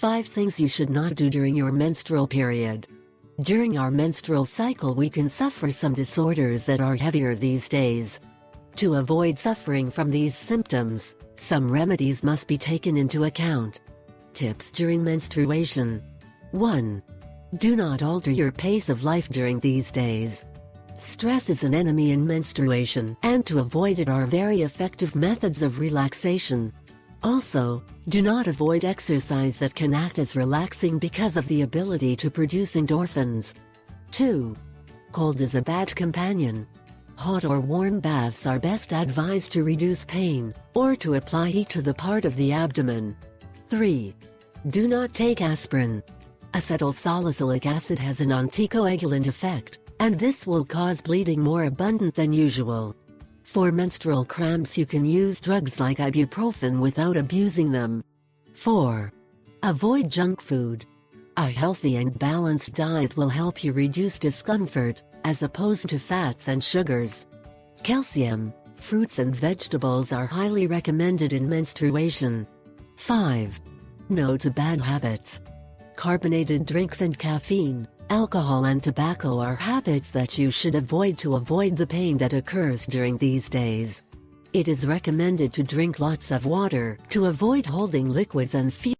5 things you should not do during your menstrual period. During our menstrual cycle we can suffer some disorders that are heavier these days. To avoid suffering from these symptoms, some remedies must be taken into account. Tips during menstruation. 1. Do not alter your pace of life during these days. Stress is an enemy in menstruation, and to avoid it are very effective methods of relaxation. Also, do not avoid exercise that can act as relaxing because of the ability to produce endorphins. 2. Cold is a bad companion. Hot or warm baths are best advised to reduce pain, or to apply heat to the part of the abdomen. 3. Do not take aspirin. Acetylsalicylic acid has an anticoagulant effect, and this will cause bleeding more abundant than usual. For menstrual cramps you can use drugs like ibuprofen without abusing them. 4. Avoid junk food. A healthy and balanced diet will help you reduce discomfort, as opposed to fats and sugars. Calcium, fruits and vegetables are highly recommended in menstruation. 5. No to bad habits. Carbonated drinks and caffeine, alcohol and tobacco are habits that you should avoid to avoid the pain that occurs during these days. It is recommended to drink lots of water to avoid holding liquids and feel